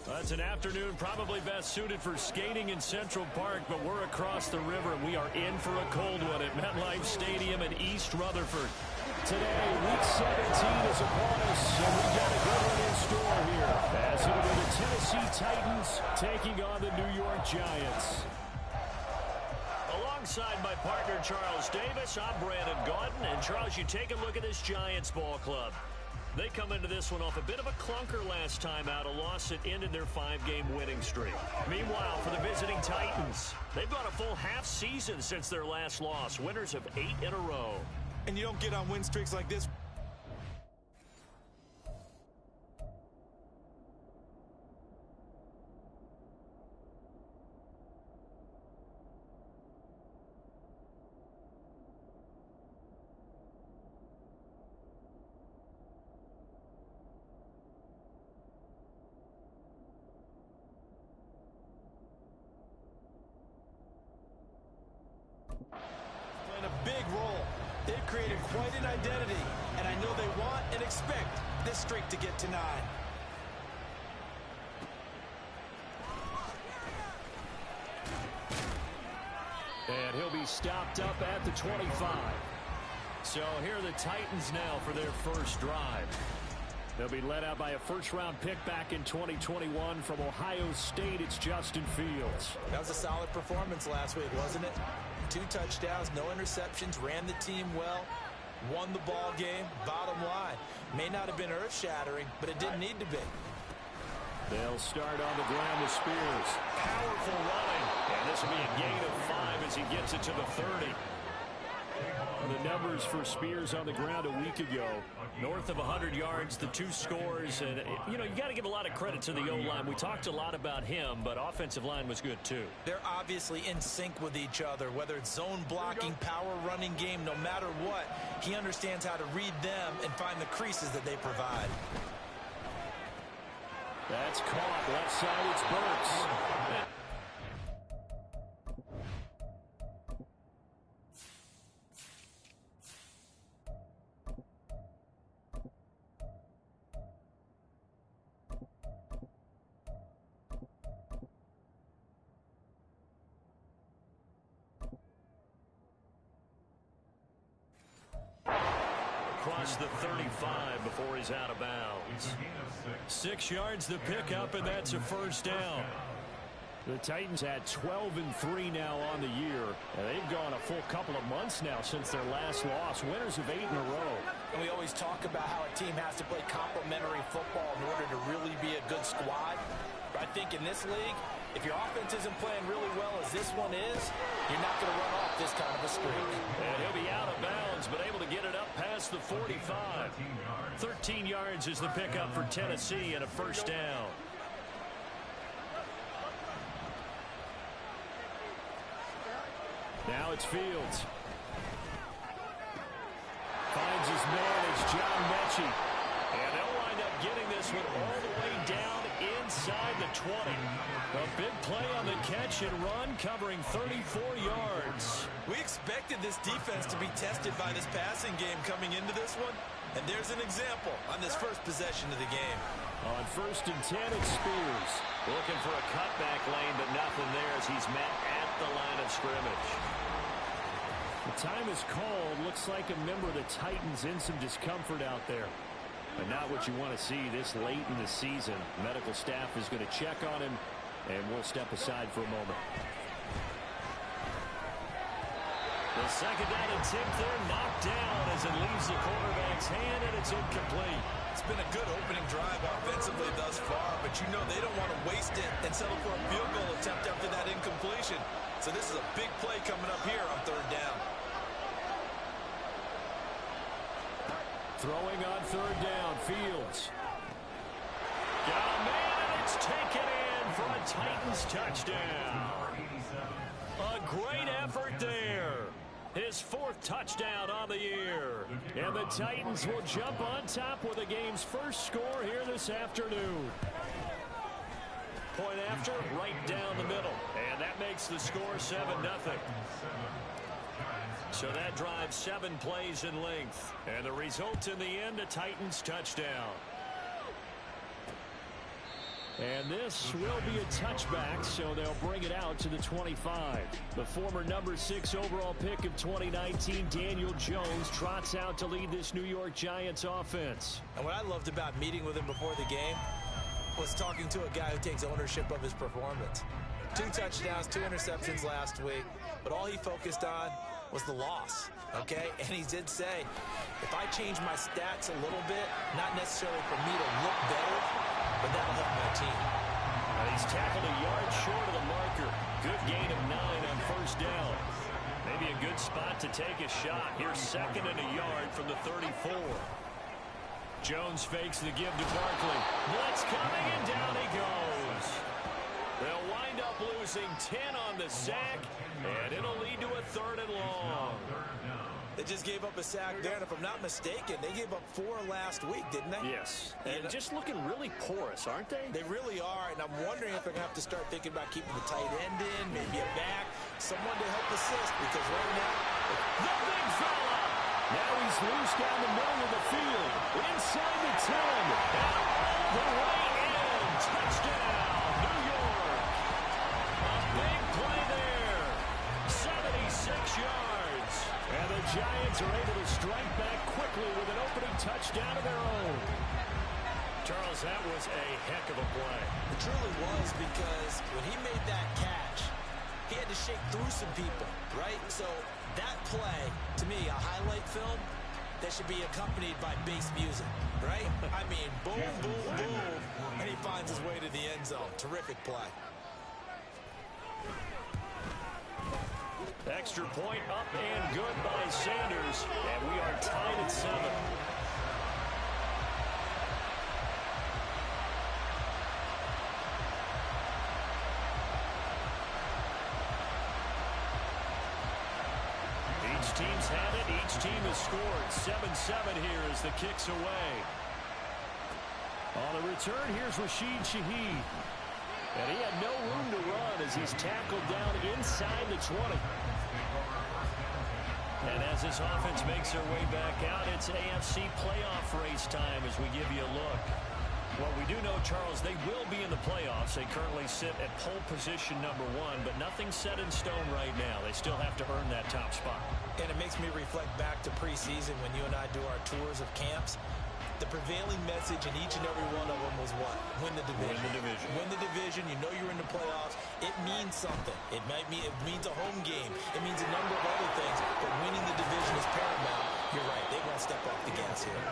That's an afternoon probably best suited for skating in Central Park, but we're across the river, and we are in for a cold one at MetLife Stadium in East Rutherford. Today, Week 17 is upon us, and we've got a good one in store here, as it'll be the Tennessee Titans taking on the New York Giants. Alongside my partner, Charles Davis, I'm Brandon Gaudin, and Charles, you take a look at this Giants ball club. They come into this one off a bit of a clunker last time out, a loss that ended their 5-game winning streak. Meanwhile, for the visiting Titans, they've gone a full half season since their last loss, winners of 8 in a row. And you don't get on win streaks like this. Playing a big role. They've created quite an identity, and I know they want and expect this streak to get to 9. And he'll be stopped up at the 25. So here are the Titans now for their first drive. They'll be led out by a first-round pick back in 2021 from Ohio State. It's Justin Fields. That was a solid performance last week, wasn't it? 2 touchdowns, no interceptions, ran the team well, won the ball game. Bottom line, may not have been earth-shattering, but it didn't need to be. They'll start on the ground with Spears. Powerful running, and this will be a gain of 5 as he gets it to the 30. The numbers for Spears on the ground a week ago, north of 100 yards, the 2 scores, and you got to give a lot of credit to the O-line. We talked a lot about him, but offensive line was good too. They're obviously in sync with each other, whether it's zone blocking, power running game, no matter what, he understands how to read them and find the creases that they provide. That's caught. Left side, it's Burks. Across the 35 before he's out of bounds. 6 yards the pickup, and that's a first down. The Titans had 12-3 now on the year, and they've gone a full couple of months now since their last loss. Winners of 8 in a row. And we always talk about how a team has to play complementary football in order to really be a good squad. But I think in this league, if your offense isn't playing really well as this one is, you're not going to run off this kind of a streak. And he'll be out of bounds, but able to get it up past the 45. 13 yards is the pickup for Tennessee and a first down. Now it's Fields. Finds his man. It's John Mechie. And they'll wind up getting this one all the way down inside the 20. A big play on the catch and run, covering 34 yards. We expected this defense to be tested by this passing game coming into this one. And there's an example on this first possession of the game. On 1st and 10, it's Spears. Looking for a cutback lane, but nothing there as he's met at the line of scrimmage. The time is called. Looks like a member of the Titans in some discomfort out there. But not what you want to see this late in the season. Medical staff is going to check on him, and we'll step aside for a moment. The second down attempt there knocked down as it leaves the quarterback's hand, and it's incomplete. It's been a good opening drive offensively thus far, but you know they don't want to waste it and settle for a field goal attempt after that incompletion. So this is a big play coming up here on 3rd down. Throwing on 3rd down, Fields. Got a man, and it's taken in for a Titans touchdown. A great effort there. His 4th touchdown on the year. And the Titans will jump on top with the game's first score here this afternoon. Point after, right down the middle. And that makes the score 7-0. So that drives 7 plays in length. And the result in the end, a Titans touchdown. And this will be a touchback, so they'll bring it out to the 25. The former number 6 overall pick of 2019, Daniel Jones, trots out to lead this New York Giants offense. And what I loved about meeting with him before the game was talking to a guy who takes ownership of his performance. 2 touchdowns, 2 interceptions last week, but all he focused on was the loss, okay? And he did say, if I change my stats a little bit, not necessarily for me to look better, but that'll help my team. He's tackled a yard short of the marker. Good gain of 9 on first down. Maybe a good spot to take a shot. Here's 2nd and a yard from the 34. Jones fakes the give to Barkley. Blitz coming, and down he goes. They'll wind up losing 10 on the sack, and it'll lead to a 3rd and long. They just gave up a sack there, and if I'm not mistaken, they gave up 4 last week, didn't they? Yes. And just looking really porous, aren't they? They really are, and I'm wondering if they're going to have to start thinking about keeping the tight end in, maybe a back, someone to help assist, because right now, the big fella! Now he's loose down the middle of the field, inside the 10, and all the way in. Touchdown, New York! A big play there, 76 yards. And the Giants are able to strike back quickly with an opening touchdown of their own. Charles, that was a heck of a play. It truly was, because when he made that catch, he had to shake through some people, right? So that play, to me, a highlight film that should be accompanied by bass music, right? I mean, boom, boom, boom, and he finds his way to the end zone. Terrific play. Extra point up and good by Sanders, and we are tied at 7. Each team's had it. Each team has scored. 7-7 here as the kick's away. On the return, here's Rashid Shaheed. And he had no room to run as he's tackled down inside the 20. And as this offense makes their way back out, it's AFC playoff race time as we give you a look. Well, we do know, Charles, they will be in the playoffs. They currently sit at pole position number 1, but nothing's set in stone right now. They still have to earn that top spot. And it makes me reflect back to preseason when you and I do our tours of camps. The prevailing message in each and every one of them was what? Win the division. Win the division. Win the division. You know you're in the playoffs. It means something. It means a home game. It means a number of other things. But winning the division is paramount. You're right. They won't step off the gas here.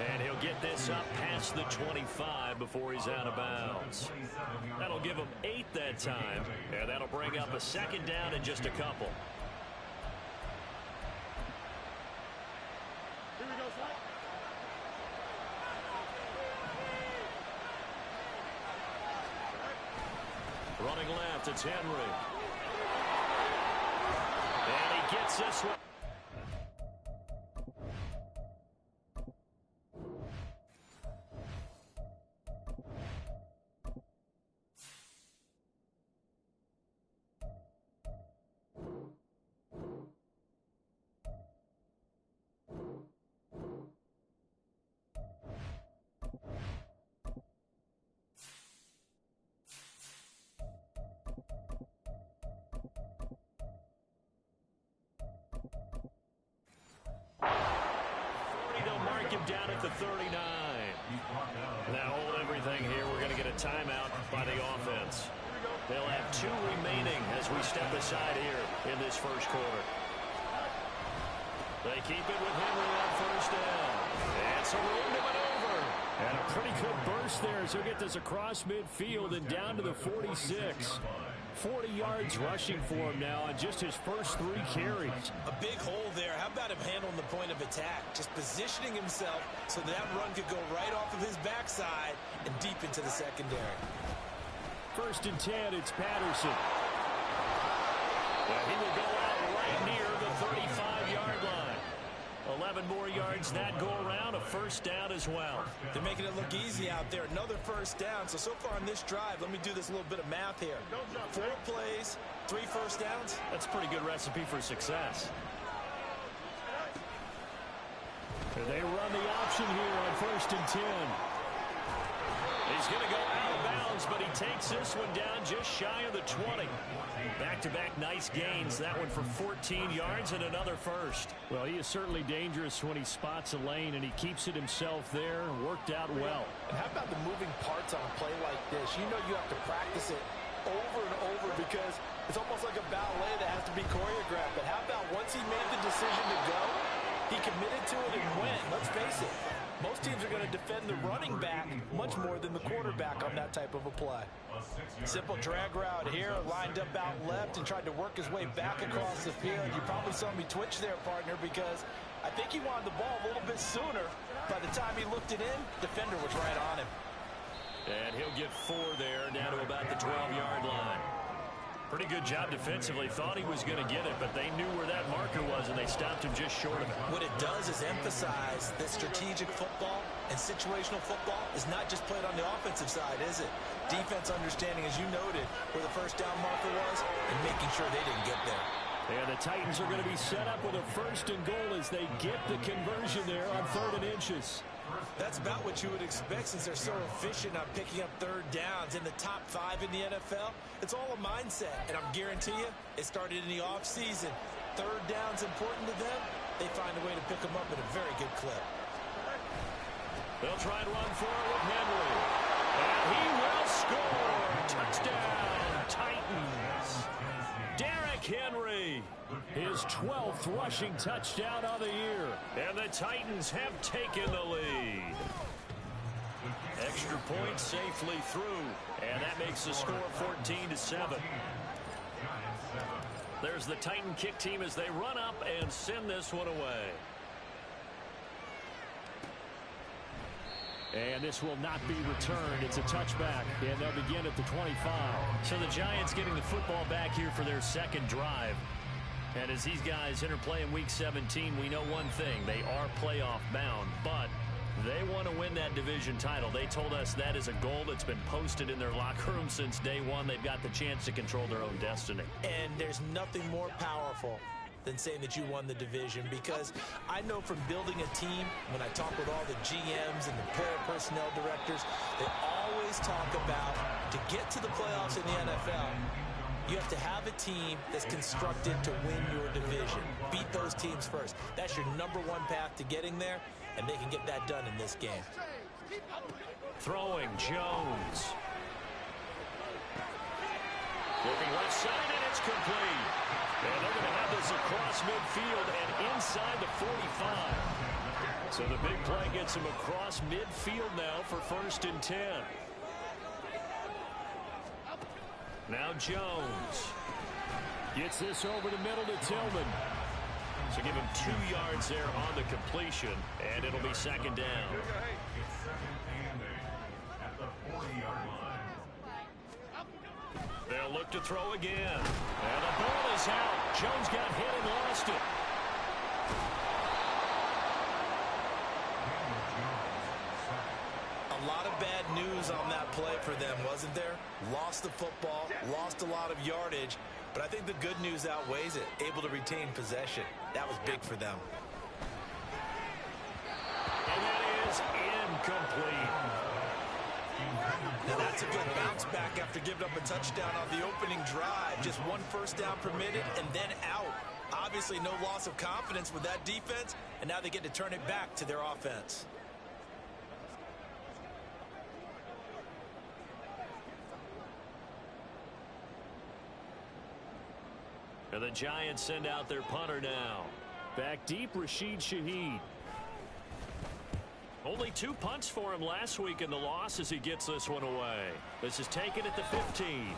And he'll get this up past the 25 before he's out of bounds. That'll give him 8 that time. And that'll bring up a 2nd down in just a couple. Here we go, Slide. Running left, it's Henry. And he gets this one. Down at the 39. Now hold everything here. We're going to get a timeout by the offense. They'll have 2 remaining as we step aside here in this first quarter. They keep it with Henry on first down. And some room to maneuver. And a pretty good burst there as he'll get this across midfield and down to the 46. 40 yards rushing for him now on just his first 3 carries. A big hole there. How about him handling the point of attack? Just positioning himself so that run could go right off of his backside and deep into the secondary. 1st and 10, it's Patterson. Well, he will go out right near the 35-yard line. 11 more yards that go around, a first down as well. They're making it look easy out there. Another first down. So far on this drive, let me do this little bit of math here. 4 plays, 3 first downs. That's a pretty good recipe for success. They run the option here on 1st and 10. He's going to go out of bounds, but he takes this one down just shy of the 20. Back-to-back nice gains. That one for 14 yards and another first. Well, he is certainly dangerous when he spots a lane, and he keeps it himself there. Worked out well. And how about the moving parts on a play like this? You know you have to practice it over and over because it's almost like a ballet that has to be choreographed. But how about once he made the decision to go, he committed to it and went. Let's face it. Most teams are going to defend the running back much more than the quarterback on that type of a play. Simple drag route here, lined up out left and tried to work his way back across the field. You probably saw me twitch there, partner, because I think he wanted the ball a little bit sooner. By the time he looked it in, defender was right on him. And he'll get 4 there, down to about the 12-yard line. Pretty good job defensively. Thought he was going to get it, but they knew where that marker was, and they stopped him just short of it. What it does is emphasize that strategic football and situational football is not just played on the offensive side, is it? Defense understanding, as you noted, where the first down marker was and making sure they didn't get there. And the Titans are going to be set up with a first and goal as they get the conversion there on 3rd and inches. That's about what you would expect since they're so efficient on picking up 3rd downs in the top 5 in the NFL. It's all a mindset, and I'm guarantee you it started in the offseason. 3rd down's important to them. They find a way to pick them up at a very good clip. They'll try and run for it with Henry. And he will score. Touchdown, Titans. Derrick Henry. His 12th rushing touchdown of the year. And the Titans have taken the lead. Extra point safely through. And that makes the score 14-7. There's the Titan kick team as they run up and send this one away. And this will not be returned. It's a touchback, and they'll begin at the 25. So the Giants getting the football back here for their second drive. And as these guys interplay in Week 17, we know one thing. They are playoff bound, but they want to win that division title. They told us that is a goal that's been posted in their locker room since day one. They've got the chance to control their own destiny. And there's nothing more powerful than saying that you won the division, because I know from building a team, when I talk with all the GMs and the player personnel directors, they always talk about to get to the playoffs in the NFL, you have to have a team that's constructed to win your division. Beat those teams first. That's your #1 path to getting there, and they can get that done in this game. Throwing Jones. Looking left side, and it's complete. And they're going to have this across midfield and inside the 45. So the big play gets him across midfield now for 1st and 10. Now Jones gets this over the middle to Tillman. So give him 2 yards there on the completion, and it'll be 2nd down. They'll look to throw again. And the ball is out. Jones got hit and lost it. A lot of bad news on that play for them, wasn't there? Lost the football, lost a lot of yardage, but I think the good news outweighs it. Able to retain possession. That was big for them. And that is incomplete. Now that's a good bounce back after giving up a touchdown on the opening drive. Just 1 first down permitted and then out. Obviously no loss of confidence with that defense, and now they get to turn it back to their offense. And the Giants send out their punter now. Back deep, Rashid Shaheed. Only 2 punts for him last week in the loss as he gets this one away. This is taken at the 15.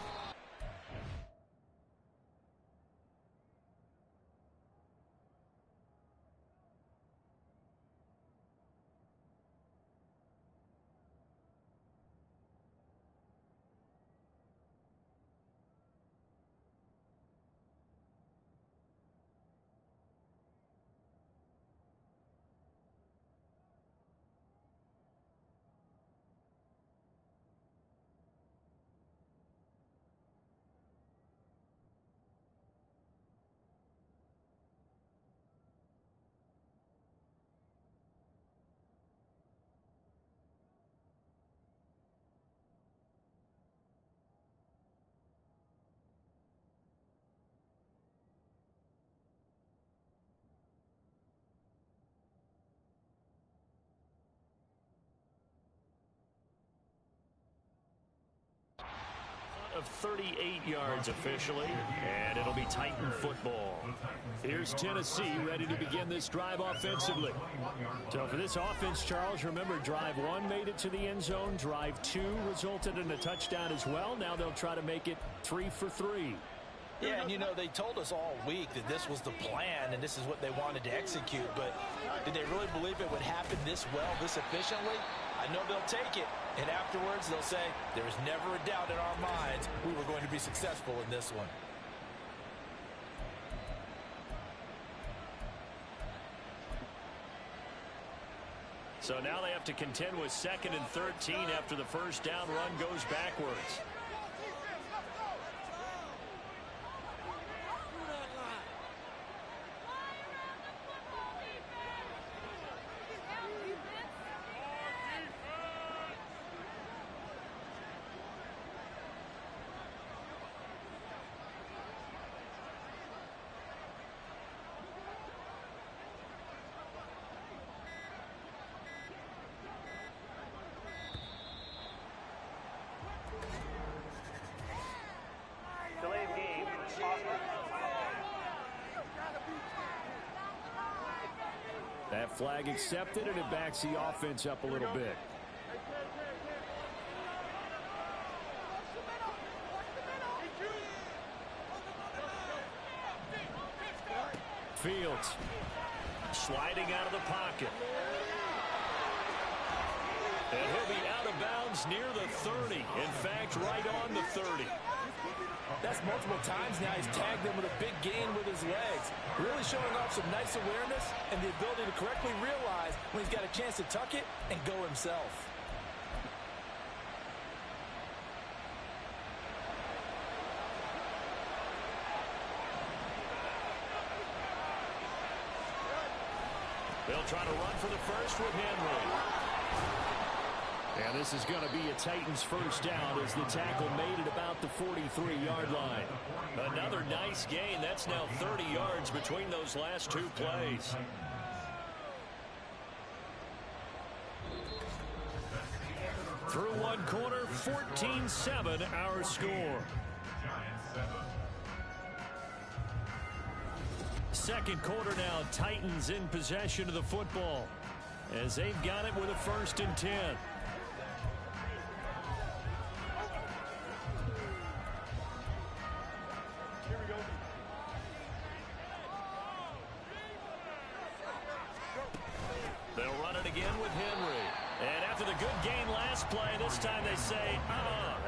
of 38 yards officially, and it'll be Titan football. Here's Tennessee ready to begin this drive offensively. So for this offense, Charles, remember drive 1 made it to the end zone. Drive 2 resulted in a touchdown as well. Now they'll try to make it 3 for 3. Yeah, and you know, they told us all week that this was the plan and this is what they wanted to execute, but did they really believe it would happen this well, this efficiently? I know they'll take it, and afterwards they'll say, there was never a doubt in our minds we were going to be successful in this one. So now they have to contend with 2nd and 13 after the first down run goes backwards. That flag accepted, and it backs the offense up a little bit. Fields sliding out of the pocket. And he'll be out of bounds near the 30. In fact, right on the 30. That's multiple times now he's tagged them with a big gain with his legs. Really showing off some nice awareness and the ability to correctly realize when he's got a chance to tuck it and go himself. They'll try to run for the first with Henry. And this is going to be a Titans first down as the tackle made it about the 43-yard line. Another nice gain. That's now 30 yards between those last 2 plays. Through one quarter, 14-7 our score. Second quarter now, Titans in possession of the football as they've got it with a 1st and 10. They'll run it again with Henry. And after the good gain last play, this time they say,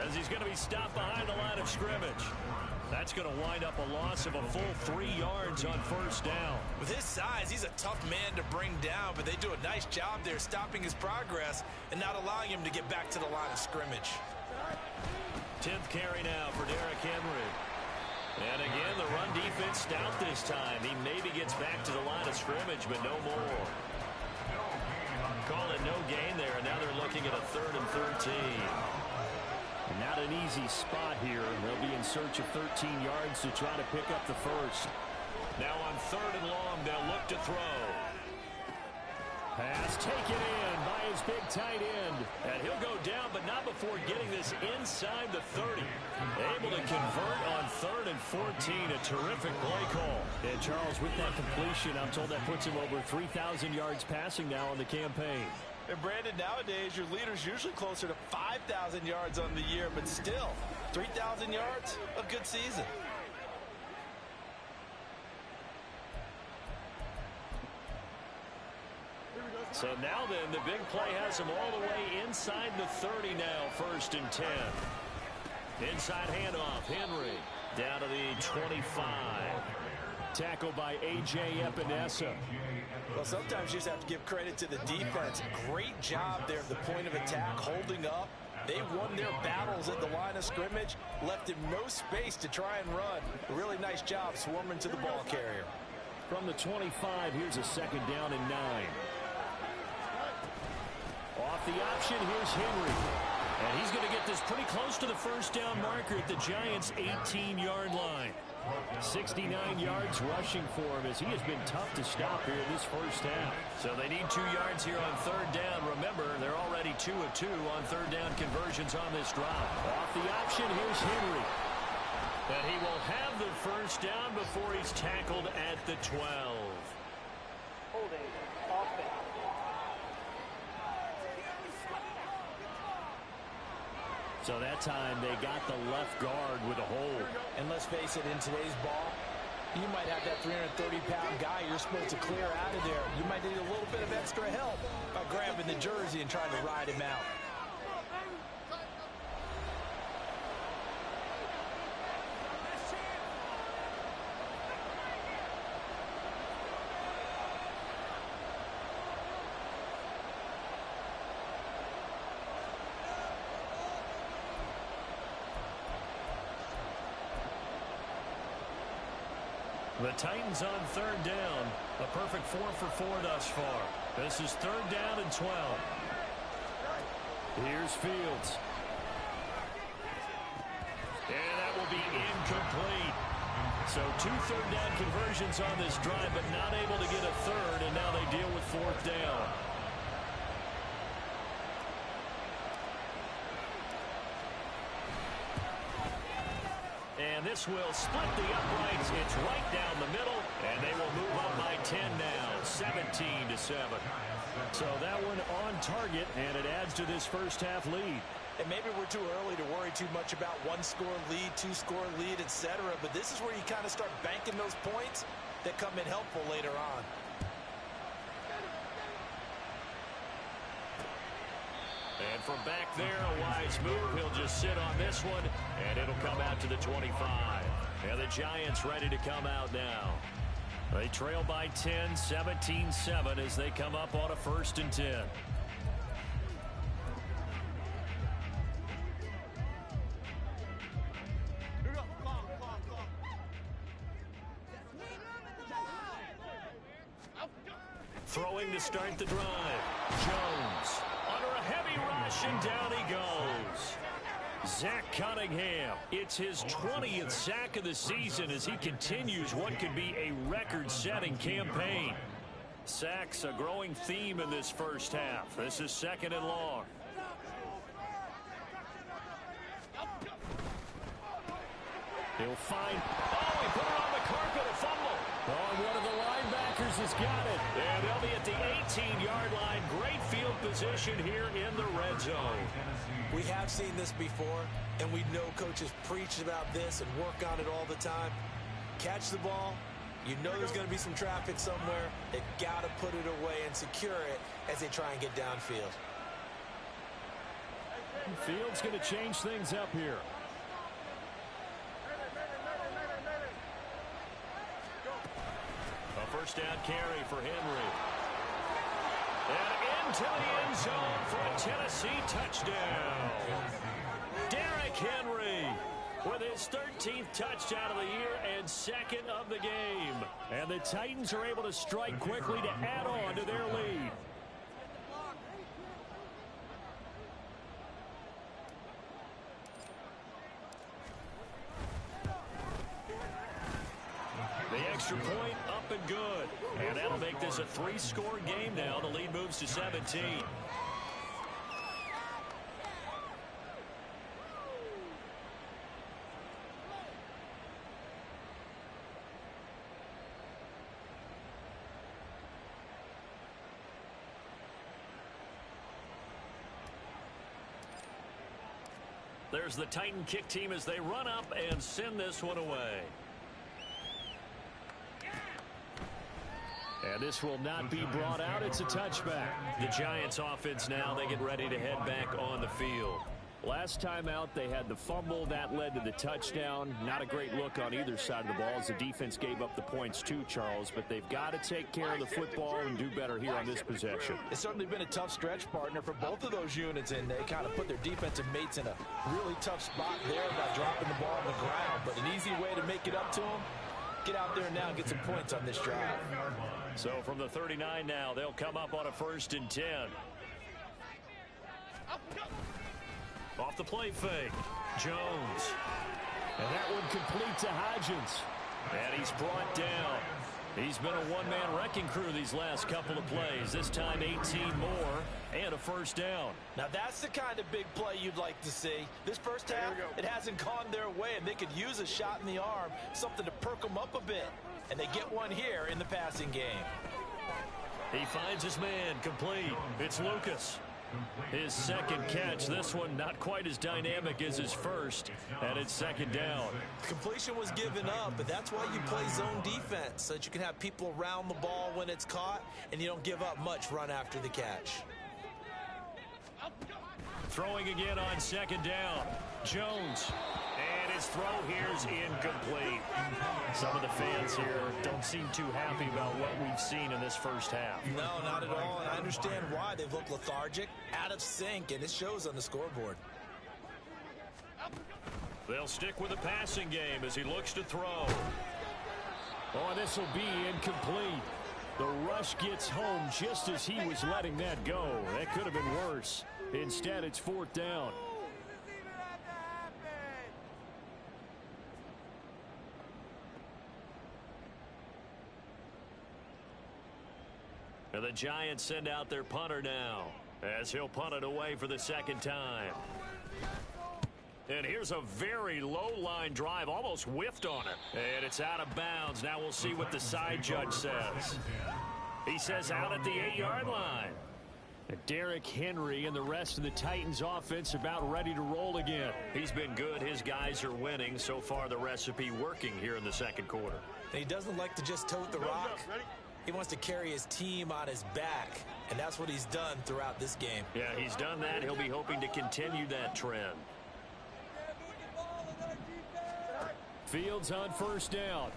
as he's going to be stopped behind the line of scrimmage. That's going to wind up a loss of a full 3 yards on first down. With his size, he's a tough man to bring down, but they do a nice job there stopping his progress and not allowing him to get back to the line of scrimmage. 10th carry now for Derrick Henry. And again, the run defense stout this time. He maybe gets back to the line of scrimmage, but no more. Call it no gain there, and now they're looking at a 3rd and 13. Not an easy spot here. They'll be in search of 13 yards to try to pick up the first. Now on 3rd and long, they'll look to throw. Pass taken in by his big tight end. And he'll go down, but not before getting this inside the 30. Able to convert on 3rd and 14. A terrific play call. And Charles, with that completion, I'm told that puts him over 3,000 yards passing now on the campaign. And Brandon, nowadays your leader's usually closer to 5,000 yards on the year, but still 3,000 yards, a good season. So now then, the big play has him all the way inside the 30 now, 1st and 10. Inside handoff, Henry down to the 25. Tackled by A.J. Epinesa. Well, sometimes you just have to give credit to the defense. Great job there at the point of attack, holding up. They won their battles at the line of scrimmage, left him no space to try and run. A really nice job swarming to the ball carrier. From the 25, here's a 2nd down and 9. Off the option, here's Henry. And he's going to get this pretty close to the first down marker at the Giants' 18-yard line. 69 yards rushing for him as he has been tough to stop here this first half. So they need 2 yards here on third down. Remember, they're already 2 of 2 on third down conversions on this drive. Off the option, here's Henry. And he will have the first down before he's tackled at the 12. Holding offense. So that time they got the left guard with a hold. And let's face it, in today's ball, you might have that 330-pound guy you're supposed to clear out of there. You might need a little bit of extra help by grabbing the jersey and trying to ride him out. The Titans on third down. A perfect 4 for 4 thus far. This is third down and 12. Here's Fields. And that will be incomplete. So 2 third down conversions on this drive, but not able to get a third, and now they deal with fourth down. And this will split the uprights. It's right down the middle, and they will move up by 10 now, 17-7. So that one on target, and it adds to this first half lead. And maybe we're too early to worry too much about 1-score lead, 2-score lead, etc. But this is where you kind of start banking those points that come in helpful later on. And from back there, a wise move. He'll just sit on this one, and it'll come out to the 25. And the Giants ready to come out now. They trail by 10, 17-7 as they come up on a 1st and 10. Throwing to start the drive. Jones under a heavy rush, and down he goes. Zach Cunningham. It's his 20th sack of the season as he continues what could be a record-setting campaign. Sacks a growing theme in this first half. This is 2nd and long. He'll find... Oh, he put it on the carpet, a fumble. Oh, one of the linebackers has got it. And they'll be at the 18-yard line. Great field position here in the red zone. We have seen this before, and we know coaches preach about this and work on it all the time. Catch the ball. You know there's going to be some traffic somewhere. They've got to put it away and secure it as they try and get downfield. Fields going to change things up here. A first down carry for Henry. And into the end zone for a Tennessee touchdown. Derrick Henry with his 13th touchdown of the year and 2nd of the game. And the Titans are able to strike quickly to add on to their lead. The extra point up and good. And that'll make this a 3-score game now. The lead moves to 17. There's the Titan kick team as they run up and send this one away. And this will not be brought out. It's a touchback. The Giants offense now, they get ready to head back on the field. Last time out, they had the fumble. That led to the touchdown. Not a great look on either side of the ball as the defense gave up the points too, Charles. But they've got to take care of the football and do better here on this possession. It's certainly been a tough stretch, partner, for both of those units, and they kind of put their defensive mates in a really tough spot there by dropping the ball on the ground. But an easy way to make it up to them, get out there now and get some points on this drive. So from the 39 now, they'll come up on a 1st and 10. Off the play fake. Jones. And that one complete to Hodgins. And he's brought down. He's been a one-man wrecking crew these last couple of plays. This time 18 more and a first down. Now that's the kind of big play you'd like to see. This first half, it hasn't gone their way, and they could use a shot in the arm, something to perk them up a bit. And they get one here in the passing game. He finds his man, complete. It's Lucas. His second catch, this one not quite as dynamic as his first, and it's second down. Completion was given up, but that's why you play zone defense, so that you can have people around the ball when it's caught, and you don't give up much run after the catch. Throwing again on second down. Jones. And his throw here is incomplete. Some of the fans here don't seem too happy about what we've seen in this first half. No, not at all, and I understand why. They've looked lethargic, out of sync, and it shows on the scoreboard. They'll stick with the passing game as he looks to throw. Oh, this will be incomplete. The rush gets home just as he was letting that go. That could have been worse. Instead, it's fourth down. And the Giants send out their punter now as he'll punt it away for the second time. And here's a very low-line drive, almost whiffed on it. And it's out of bounds. Now we'll see what the side judge says. He says out at the 8-yard line. And Derrick Henry and the rest of the Titans offense about ready to roll again. He's been good. His guys are winning. So far, the recipe working here in the second quarter. And he doesn't like to just tote the rock. He wants to carry his team on his back, and that's what he's done throughout this game. Yeah, he's done that. He'll be hoping to continue that trend. Fields on first down.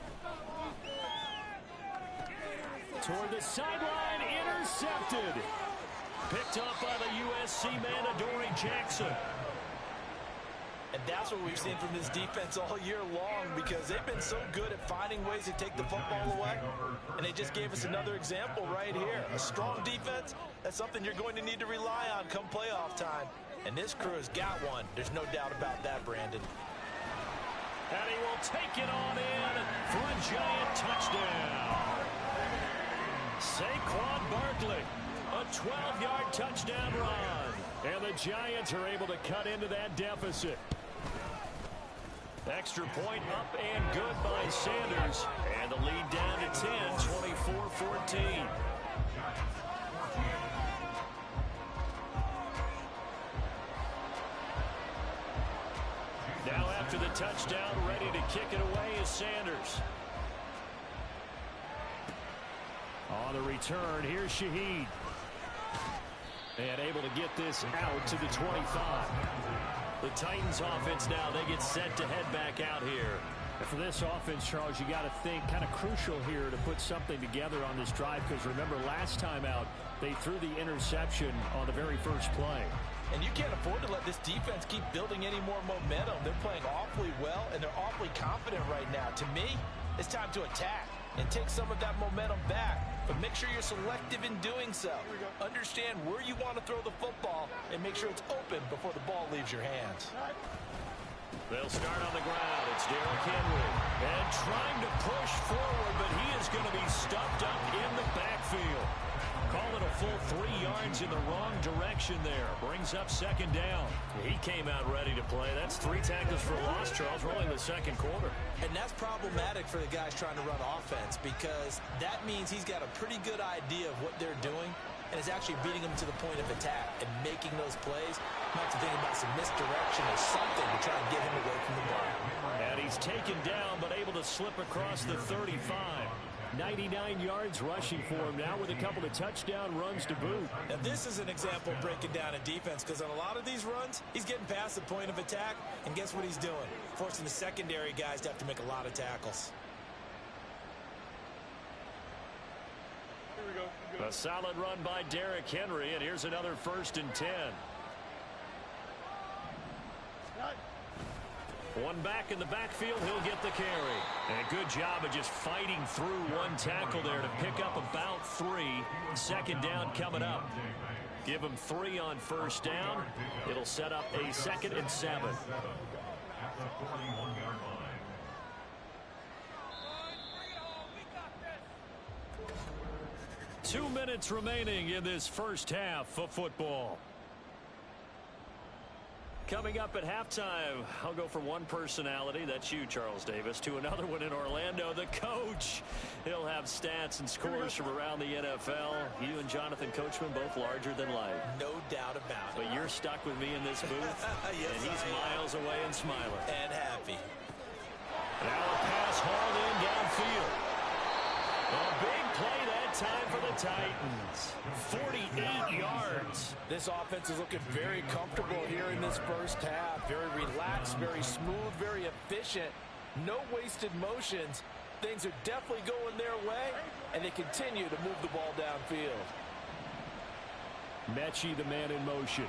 Toward the sideline, intercepted. Picked up by the USC man, Adoree Jackson. And that's what we've seen from this defense all year long, because they've been so good at finding ways to take the football away. And they just gave us another example right here. A strong defense, that's something you're going to need to rely on come playoff time. And this crew has got one. There's no doubt about that, Brandon. And he will take it on in for a Giant touchdown. Saquon Barkley, a 12-yard touchdown run. And the Giants are able to cut into that deficit. Extra point up and good by Sanders. And the lead down to 10, 24-14. Now after the touchdown, ready to kick it away is Sanders. On the return, here's Shaheed. And able to get this out to the 25. The Titans offense now, they get set to head back out here. And for this offense, Charles, you got to think kind of crucial here to put something together on this drive, because remember last time out, they threw the interception on the very first play. And you can't afford to let this defense keep building any more momentum. They're playing awfully well, and they're awfully confident right now. To me, it's time to attack and take some of that momentum back. But make sure you're selective in doing so. Understand where you want to throw the football and make sure it's open before the ball leaves your hands. They'll start on the ground. It's Derrick Henry. And trying to push forward, but he is going to be stuffed up in the backfield. Call it a full 3 yards in the wrong direction there. Brings up second down. He came out ready to play. That's 3 tackles for loss, Charles, rolling the second quarter. And that's problematic for the guys trying to run offense, because that means he's got a pretty good idea of what they're doing and is actually beating them to the point of attack and making those plays. Might have to think about some misdirection or something to try and get him away from the ball. And he's taken down but able to slip across the 35. 99 yards rushing for him now with a couple of touchdown runs to boot. Now this is an example of breaking down a defense, because on a lot of these runs, he's getting past the point of attack, and guess what he's doing? Forcing the secondary guys to have to make a lot of tackles. A solid run by Derrick Henry, and here's another 1st and 10. One back in the backfield, he'll get the carry. And a good job of just fighting through one tackle there to pick up about 3. Second down coming up. Give him 3 on first down. It'll set up a 2nd and 7. At the 41-yard line. 2 minutes remaining in this first half of football. Coming up at halftime, I'll go from one personality, that's you, Charles Davis, to another one in Orlando, the coach. He'll have stats and scores from around the NFL. You and Jonathan Coachman both larger than life. No doubt about it. But you're stuck with me in this booth, Yes, and he's miles away and smiling. And happy. Now a pass hauled in downfield. A big play that time for the Titans. 48 yards. This offense is looking very comfortable here in this first half. Very relaxed, very smooth, very efficient. No wasted motions. Things are definitely going their way, and they continue to move the ball downfield. Mechie, the man in motion.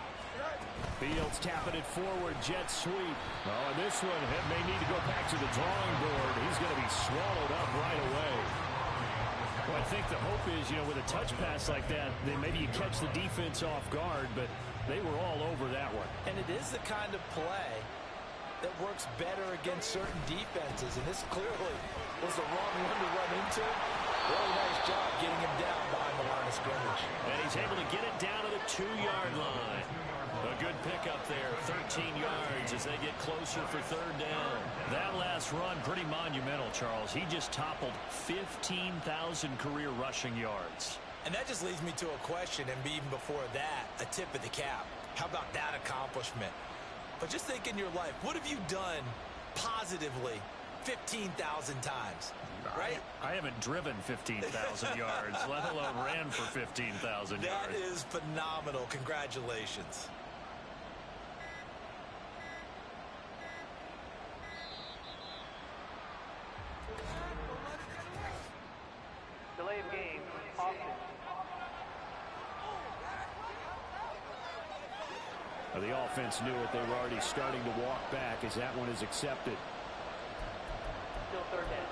Fields tapping it forward, jet sweep. Oh, and this one may need to go back to the drawing board. He's going to be swallowed up right away. Well, I think the hope is, with a touch pass like that, then maybe you catch the defense off guard, but they were all over that one. And it is the kind of play that works better against certain defenses, and this clearly was the wrong one to run into. Really nice job getting him down behind the line of scrimmage. And he's able to get it down to the 2-yard line. A good pickup there, 13 yards as they get closer for 3rd down. That last run, pretty monumental, Charles. He just toppled 15,000 career rushing yards. And that just leads me to a question, and even before that, a tip of the cap. How about that accomplishment? But just think in your life, what have you done positively 15,000 times, right? I haven't driven 15,000 yards, let alone ran for 15,000 yards. That is phenomenal. Congratulations. Delay of game, Austin. The offense knew it. They were already starting to walk back as that one is accepted. Still 3rd down.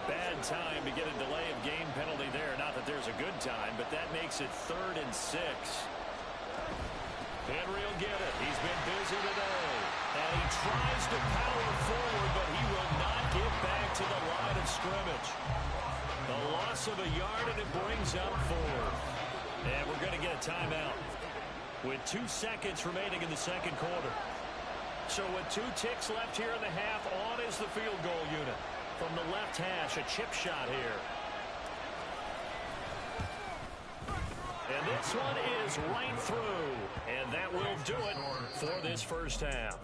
Bad time to get a delay of game penalty there. Not that there's a good time, but that makes it 3rd and 6. Henry will get it. He's been busy today. And he tries to power forward, but he will not get back to the line of scrimmage. The loss of a yard, and it brings up 4. And we're going to get a timeout with 2 seconds remaining in the 2nd quarter. So with 2 ticks left here in the half, on is the field goal unit. From the left hash, a chip shot here. And this one is right through. And that will do it for this first half.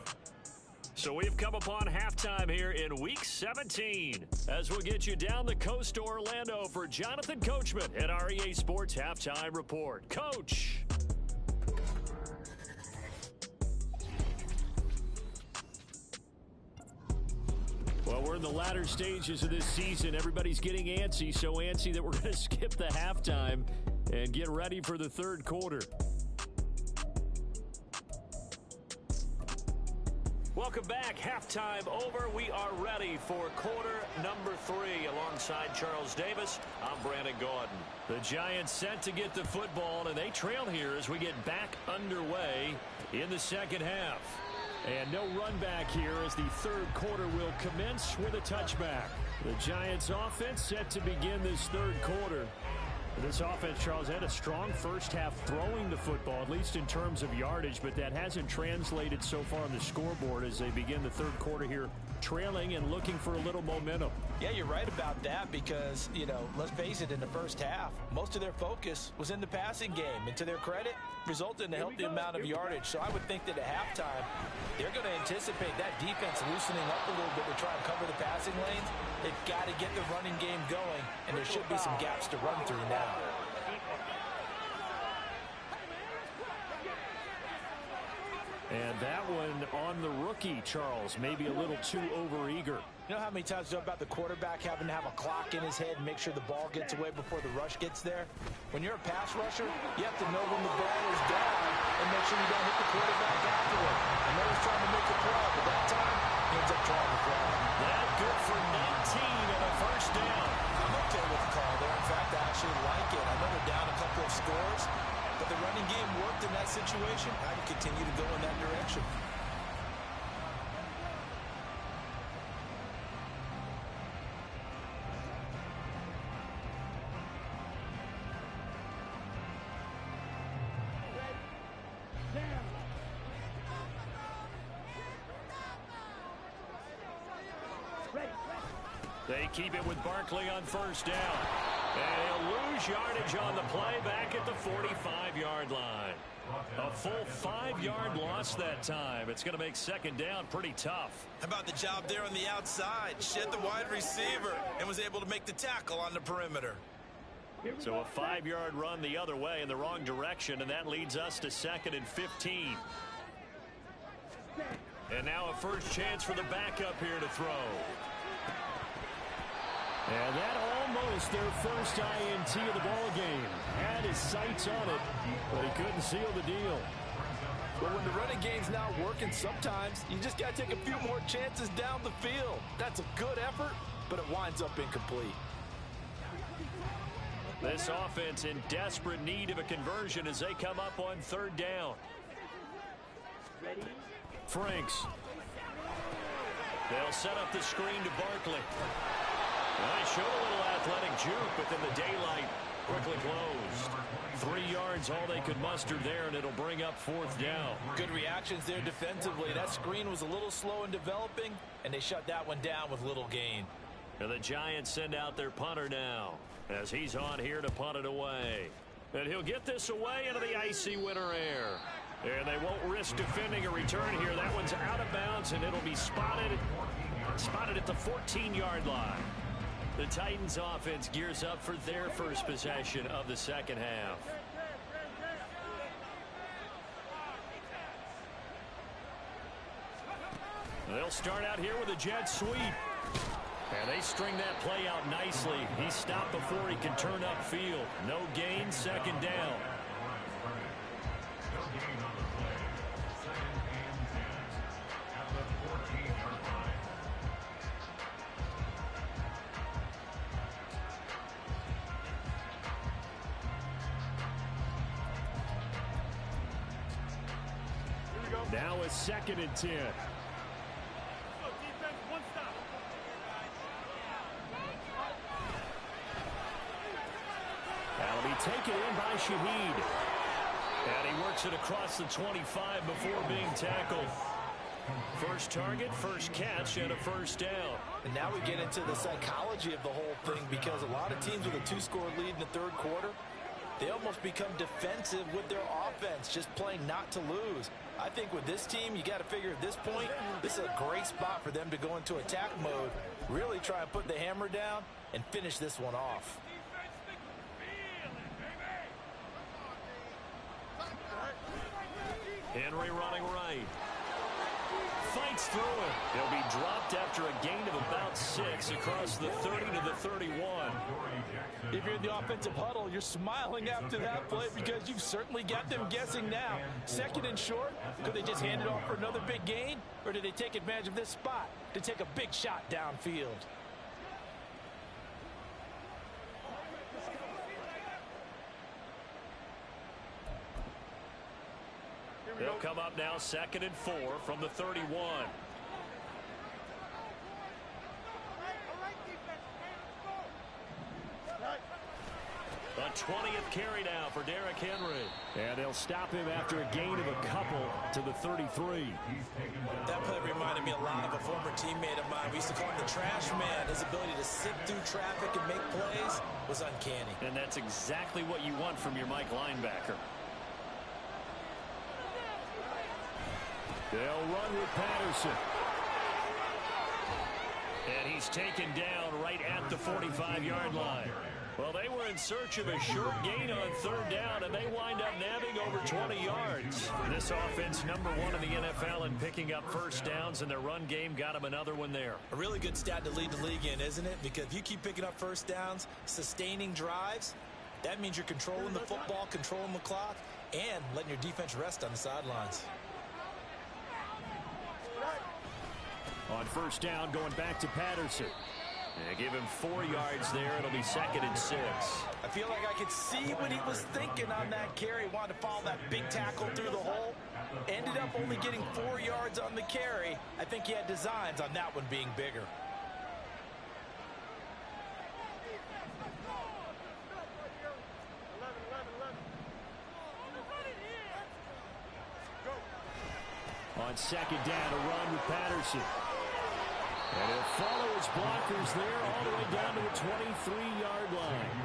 So we've come upon halftime here in Week 17 as we'll get you down the coast to Orlando for Jonathan Coachman at our EA Sports Halftime Report. Coach. Well, we're in the latter stages of this season. Everybody's getting antsy, so antsy that we're going to skip the halftime and get ready for the 3rd quarter. Welcome back. Halftime over. We are ready for quarter number 3. Alongside Charles Davis, I'm Brandon Gaudin. The Giants set to get the football, and they trail here as we get back underway in the 2nd half. And no run back here as the 3rd quarter will commence with a touchback. The Giants offense set to begin this 3rd quarter. This offense, Charles, had a strong first half throwing the football, at least in terms of yardage, but that hasn't translated so far on the scoreboard as they begin the 3rd quarter here, trailing and looking for a little momentum. Yeah, you're right about that because, let's face it, in the first half, most of their focus was in the passing game. And to their credit, resulted in a healthy amount of yardage. So I would think that at halftime, they're going to anticipate that defense loosening up a little bit to try and cover the passing lanes. They've got to get the running game going, and there should be some gaps to run through now. And that one on the rookie, Charles, maybe a little too overeager. You know how many times you talk about the quarterback having to have a clock in his head and make sure the ball gets away before the rush gets there? When you're a pass rusher, you have to know when the ball is down and make sure you don't hit the quarterback afterward. I know he's trying to make a play, but that time, he ends up trying to throw. That good for 19 and a first down. I'm okay with the call there. In fact, I actually like it. I know they're down a couple of scores, They keep it with Barkley on first down. And he'll lose yardage on the play back at the 45-yard line. A full 5-yard loss that time. It's going to make second down pretty tough. How about the job there on the outside? Shed the wide receiver and was able to make the tackle on the perimeter. So a 5-yard run the other way in the wrong direction, and that leads us to 2nd and 15. And now a first chance for the backup here to throw. And that almost their first INT of the ball game. Had his sights on it, but he couldn't seal the deal. But when the running game's not working, sometimes you just got to take a few more chances down the field. That's a good effort, but it winds up incomplete. This offense in desperate need of a conversion as they come up on third down. Franks. They'll set up the screen to Barkley. Well, they showed a little athletic juke, but then the daylight quickly closed. 3 yards, all they could muster there, and it'll bring up fourth down. Good reactions there defensively. That screen was a little slow in developing, and they shut that one down with little gain. And the Giants send out their punter now as he's on here to punt it away. And he'll get this away into the icy winter air. And they won't risk defending a return here. That one's out of bounds, and it'll be spotted at the 14-yard line. The Titans offense gears up for their first possession of the second half. They'll start out here with a jet sweep. And they string that play out nicely. He stopped before he can turn upfield. No gain, second down. Now a 2nd and 10. That'll be taken in by Shaheed. And he works it across the 25 before being tackled. First target, first catch, and a first down. And now we get into the psychology of the whole thing, because a lot of teams with a 2-score lead in the third quarter, they almost become defensive with their offense, just playing not to lose. I think with this team, you got to figure at this point, this is a great spot for them to go into attack mode, really try and put the hammer down and finish this one off. Henry running right. Fights through it. He'll be dropped after a gain of about 6 across the 30 to the 31. If you're in the offensive huddle, you're smiling after that play because you've certainly got them guessing now. 2nd and short, could they just hand it off for another big gain? Or did they take advantage of this spot to take a big shot downfield? They'll come up now 2nd and 4 from the 31. A 20th carry now for Derrick Henry. And they'll stop him after a gain of a couple to the 33. That play reminded me a lot of a former teammate of mine. We used to call him the trash man. His ability to sift through traffic and make plays was uncanny. And that's exactly what you want from your Mike linebacker. They'll run with Patterson. And he's taken down right at the 45-yard line. Well, they were in search of a short gain on third down, and they wind up nabbing over 20 yards. This offense, #1 in the NFL in picking up first downs, and their run game got them another one there. A really good stat to lead the league in, isn't it? Because if you keep picking up first downs, sustaining drives, that means you're controlling the football, controlling the clock, and letting your defense rest on the sidelines. On first down, going back to Patterson. They give him 4 yards there. It'll be 2nd and 6. I feel like I could see what he was thinking on that carry. Wanted to follow that big tackle through the hole. Ended up only getting 4 yards on the carry. I think he had designs on that one being bigger. On second down, a run with Patterson. And he'll follow his blockers there all the way down to the 23-yard line.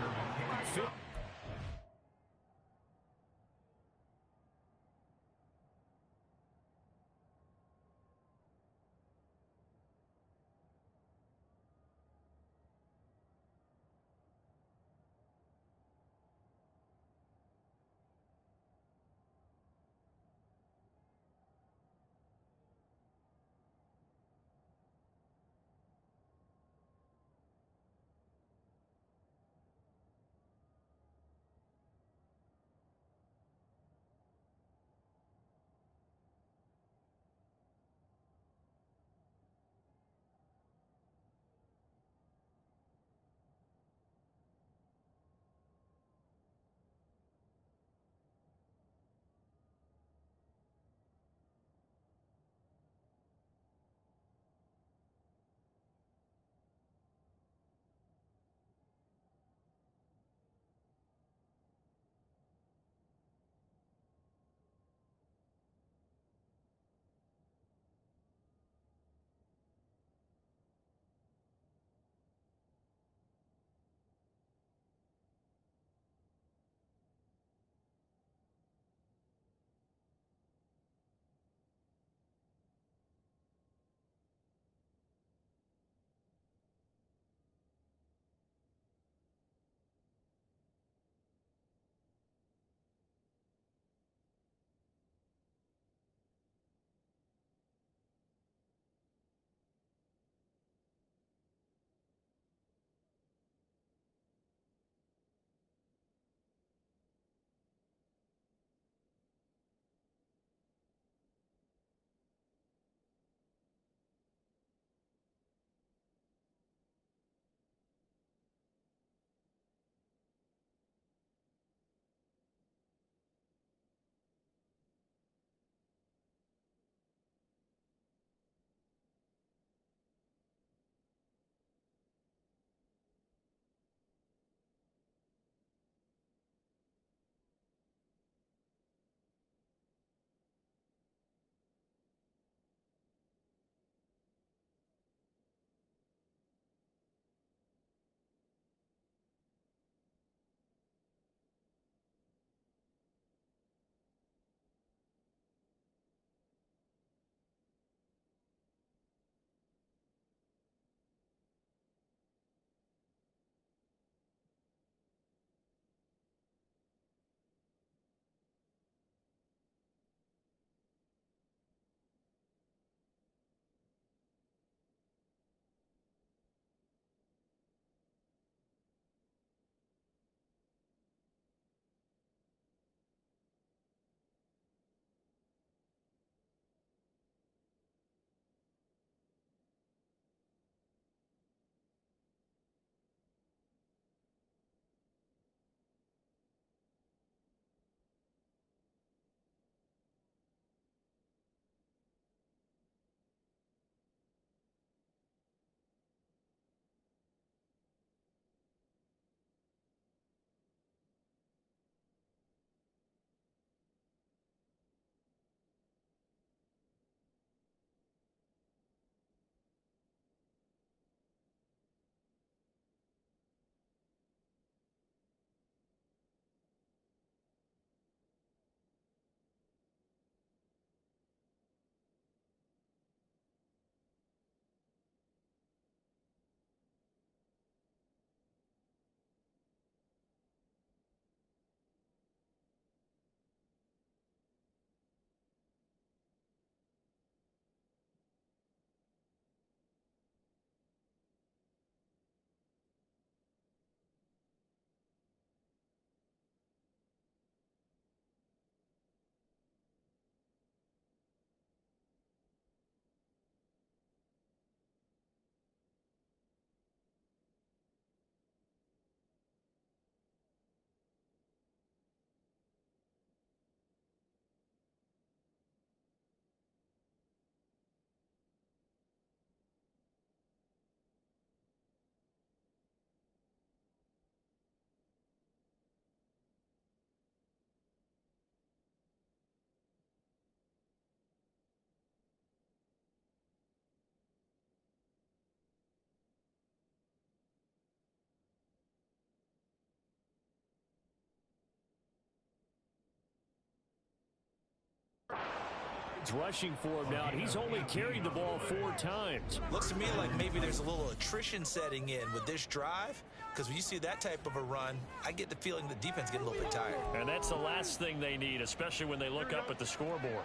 yards rushing for him now, and he's only carried the ball 4 times. Looks to me like maybe there's a little attrition setting in with this drive, because when you see that type of a run, I get the feeling the defense getting a little bit tired. And that's the last thing they need, especially when they look up at the scoreboard.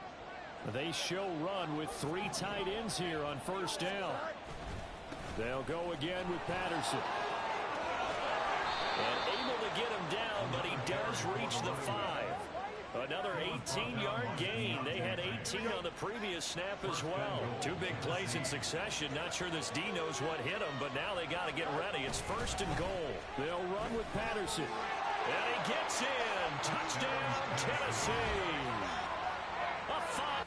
They show run with 3 tight ends here on first down. They'll go again with Patterson. And able to get him down, but he does reach the 5. Another 18-yard gain. They had 18 on the previous snap as well. 2 big plays in succession. Not sure this D knows what hit him, but now they got to get ready. It's first and goal. They'll run with Patterson. And he gets in. Touchdown, Tennessee. A 5.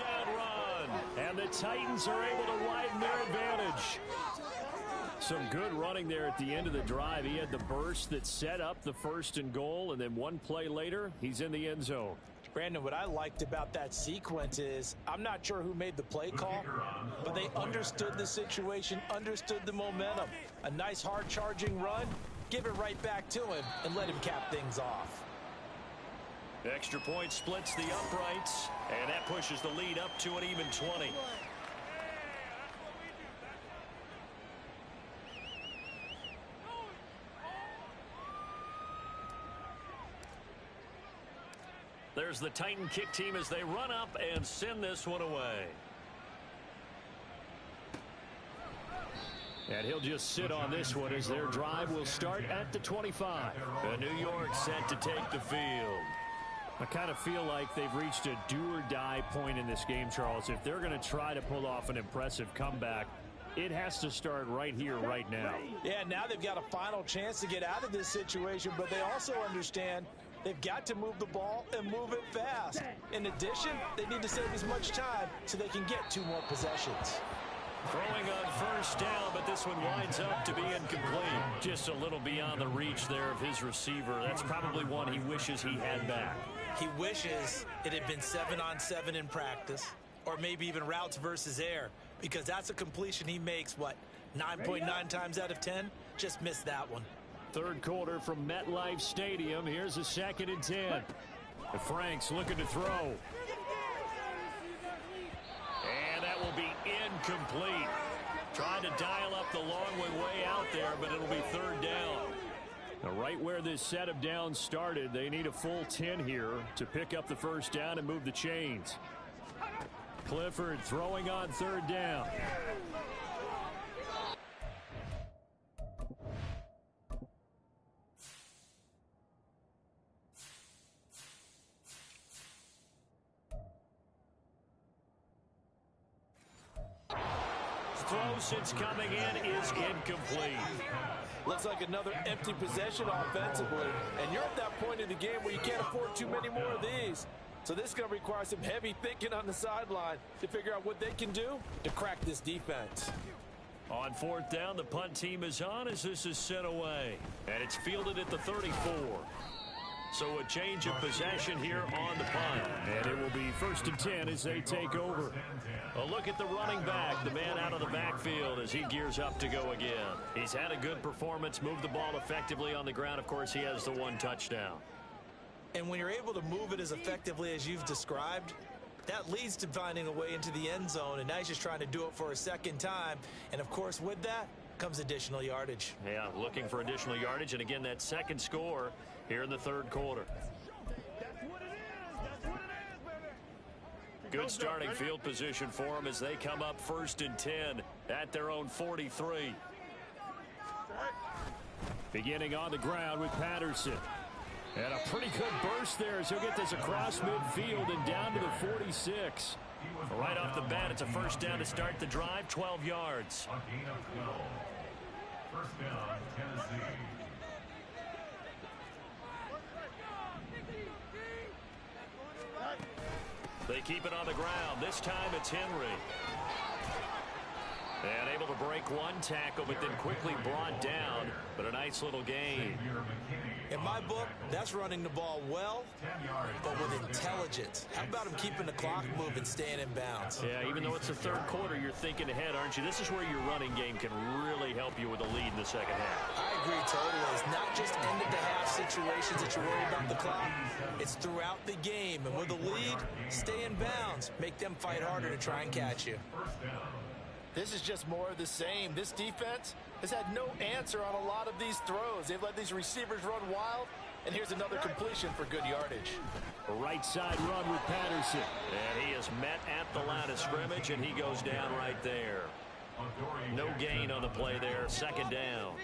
touchdown run. And the Titans are able to widen their advantage. Some good running there at the end of the drive. He had the burst that set up the 1st and goal, and then one play later, he's in the end zone. Brandon, what I liked about that sequence is I'm not sure who made the play call, but they understood the situation, understood the momentum. A nice hard charging run, give it right back to him and let him cap things off. Extra point splits the uprights, and that pushes the lead up to an even 20. There's the Titan kick team as they run up and send this one away. And he'll just sit on this one as their drive will start at the 25. And New York set to take the field. I kind of feel like they've reached a do-or-die point in this game, Charles. If they're going to try to pull off an impressive comeback, it has to start right here, right now. Yeah, now they've got a final chance to get out of this situation, but they also understand they've got to move the ball and move it fast. In addition, they need to save as much time so they can get 2 more possessions. Throwing on first down, but this one winds up to be incomplete. Just a little beyond the reach there of his receiver. That's probably one he wishes he had back. He wishes it had been 7-on-7 in practice, or maybe even routes versus air, because that's a completion he makes, 9.9 times out of 10? Just missed that one. Third quarter from MetLife Stadium. Here's a 2nd and 10. And Frank's looking to throw. And that will be incomplete. Trying to dial up the long way out there, but it'll be 3rd down. Now, right where this set of downs started, they need a full 10 here to pick up the 1st down and move the chains. Clifford throwing on 3rd down. Throw since coming in is incomplete. Looks like another empty possession offensively, and you're at that point in the game where you can't afford too many more of these. So this is going to require some heavy thinking on the sideline to figure out what they can do to crack this defense. On 4th down, the punt team is on as this is sent away. And it's fielded at the 34. So a change of possession here on the punt. And it will be 1st and 10 as they take over. A look at the running back, the man out of the backfield as he gears up to go again. He's had a good performance, moved the ball effectively on the ground. Of course, he has the 1 touchdown. And when you're able to move it as effectively as you've described, that leads to finding a way into the end zone. And now he's just trying to do it for a 2nd time. And, of course, with that comes additional yardage. Yeah, looking for additional yardage. And, again, that 2nd score here in the 3rd quarter. Good starting field position for them as they come up 1st and 10 at their own 43. Beginning on the ground with Patterson. And a pretty good burst there as he'll get this across midfield and down to the 46. Right off the bat, it's a 1st down to start the drive, 12 yards. A gain of 12. 1st down, Tennessee. They keep it on the ground. This time it's Henry. And able to break 1 tackle, but then quickly brought down. But a nice little gain. In my book, that's running the ball well, but with intelligence. How about him keeping the clock moving, staying in bounds? Yeah, even though it's the 3rd quarter, you're thinking ahead, aren't you? This is where your running game can really help you with a lead in the 2nd half. I agree totally. It's not just end-of-the-half situations that you're worried about the clock. It's throughout the game. And with a lead, stay in bounds. Make them fight harder to try and catch you. This is just more of the same. This defense has had no answer on a lot of these throws. They've let these receivers run wild, and here's another completion for good yardage. A right side run with Patterson. And he is met at the line of scrimmage, and he goes down right there. No gain on the play there, 2nd down.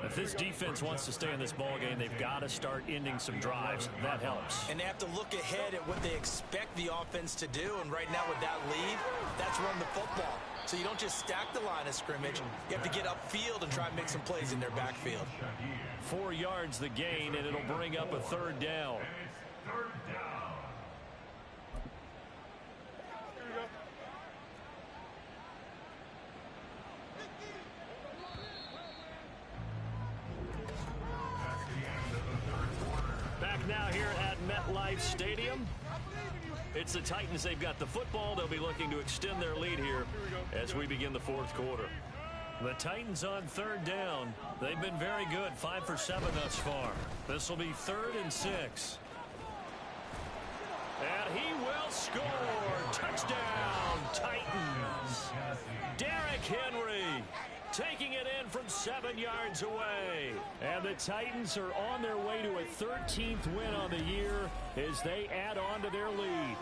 If this defense wants to stay in this ballgame, they've got to start ending some drives. That helps. And they have to look ahead at what they expect the offense to do, and right now with that lead, that's run the football. So you don't just stack the line of scrimmage. You have to get upfield and try and make some plays in their backfield. 4 yards the gain, and it'll bring up a 3rd down. now here at MetLife Stadium. It's the Titans. They've got the football. They'll be looking to extend their lead here as we begin the fourth quarter. The Titans on third down. They've been very good, 5 for 7 thus far. This will be 3rd and 6. And he will score. Touchdown, Titans. Derrick Henry taking it in from 7 yards away. And the Titans are on their way to a 13th win on the year as they add on to their lead.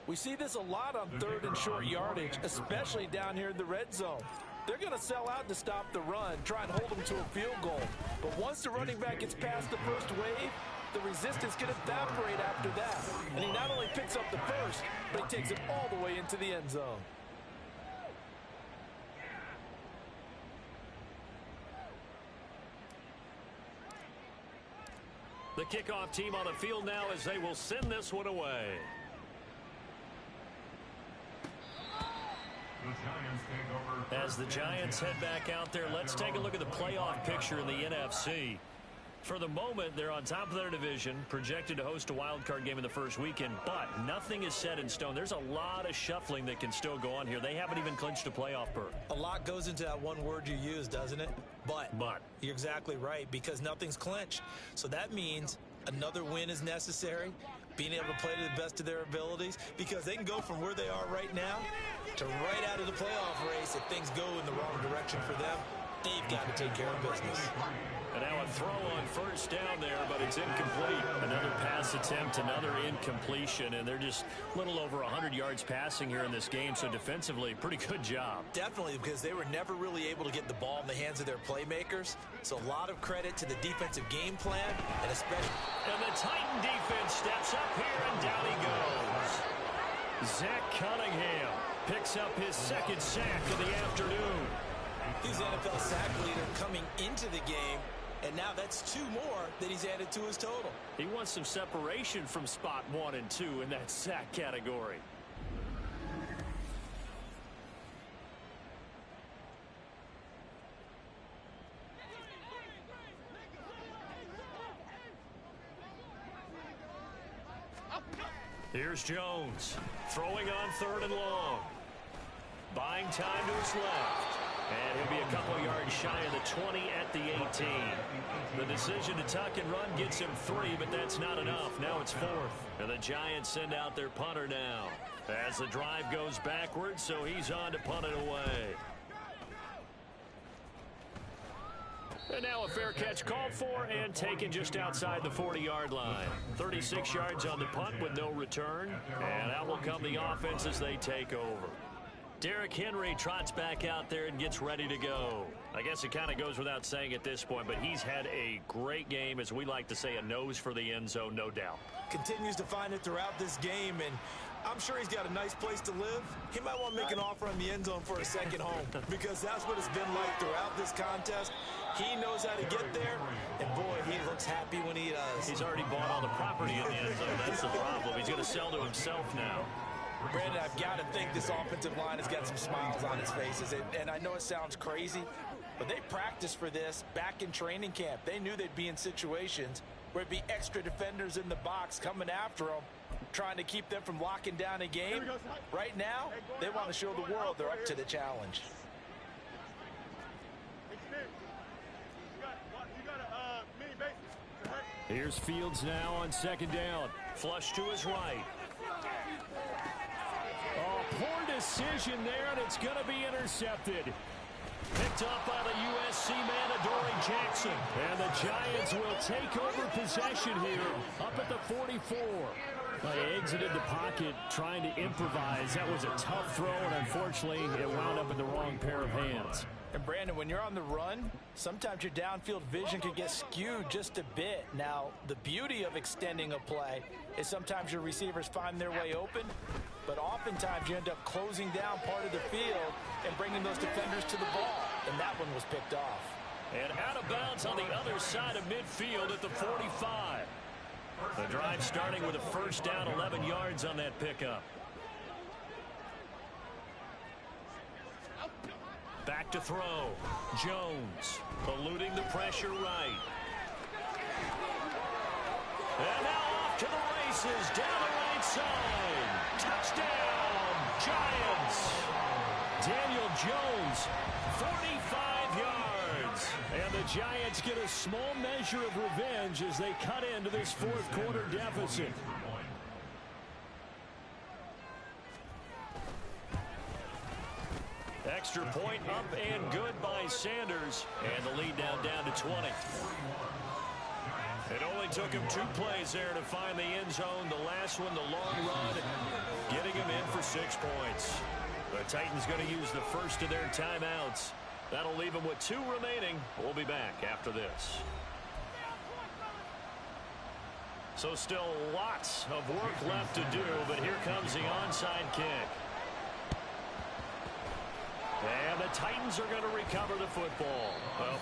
We see this a lot on 3rd and short yardage, especially down here in the red zone. They're going to sell out to stop the run, try and hold them to a field goal. But once the running back gets past the first wave, the resistance can evaporate after that. And he not only picks up the first, but he takes it all the way into the end zone. The kickoff team on the field now as they will send this one away. As the Giants head back out there, let's take a look at the playoff picture in the NFC. For the moment, they're on top of their division, projected to host a wild card game in the first weekend, but nothing is set in stone. There's a lot of shuffling that can still go on here. They haven't even clinched a playoff berth. A lot goes into that one word you use, doesn't it? But. You're exactly right, because nothing's clinched. So that means another win is necessary, being able to play to the best of their abilities, because they can go from where they are right now to right out of the playoff race if things go in the wrong direction for them. They've got to take care of business. And now a throw on first down there, but it's incomplete. Another pass attempt, another incompletion, and they're just a little over 100 yards passing here in this game, so defensively, pretty good job. Definitely, because they were never really able to get the ball in the hands of their playmakers, so a lot of credit to the defensive game plan, and especially... And the Titan defense steps up here, and down he goes. Zach Cunningham picks up his 2nd sack of the afternoon. He's the NFL sack leader coming into the game, and now that's 2 more that he's added to his total. He wants some separation from spot 1 and 2 in that sack category. Here's Jones throwing on 3rd and long. Buying time to his left. And he'll be a couple yards shy of the 20 at the 18. The decision to tuck and run gets him 3, but that's not enough. Now it's 4th. And the Giants send out their punter now as the drive goes backwards, so he's on to punt it away. And now a fair catch called for and taken just outside the 40-yard line. 36 yards on the punt with no return. And out will come the offense as they take over. Derrick Henry trots back out there and gets ready to go. I guess it kind of goes without saying at this point, but he's had a great game, as we like to say, a nose for the end zone, no doubt. Continues to find it throughout this game, and I'm sure he's got a nice place to live. He might want to make an offer on the end zone for a second home, because that's what it's been like throughout this contest. He knows how to get there, and boy, he looks happy when he does. He's already bought all the property in the end zone. That's the problem. He's going to sell to himself now. Brandon, I've got to think this offensive line has got some smiles on its faces. And I know it sounds crazy, but they practiced for this back in training camp. They knew they'd be in situations where it'd be extra defenders in the box coming after them, trying to keep them from locking down a game. Right now, they want to show the world they're up to the challenge. Here's Fields now on 2nd down. Flush to his right. Oh, poor decision there, and it's going to be intercepted. Picked up by the USC man, Adoree Jackson. And the Giants will take over possession here up at the 44. They exited the pocket trying to improvise. That was a tough throw, and unfortunately, it wound up in the wrong pair of hands. And Brandon, when you're on the run, sometimes your downfield vision can get skewed just a bit. Now, the beauty of extending a play is sometimes your receivers find their way open, but oftentimes you end up closing down part of the field and bringing those defenders to the ball. And that one was picked off. And out of bounds on the other side of midfield at the 45. The drive starting with a first down, 11 yards on that pickup. Back to throw. Jones eluding the pressure right. And now off to the races, down the right side. Touchdown, Giants. Daniel Jones, 45 yards. And the Giants get a small measure of revenge as they cut into this fourth quarter deficit. Extra point up and good by Sanders. And the lead down to 20. It only took him 2 plays there to find the end zone. The last one, the long run, getting him in for 6 points. The Titans going to use the first of their timeouts. That'll leave them with 2 remaining. We'll be back after this. So still lots of work left to do, but here comes the onside kick. And the Titans are going to recover the football.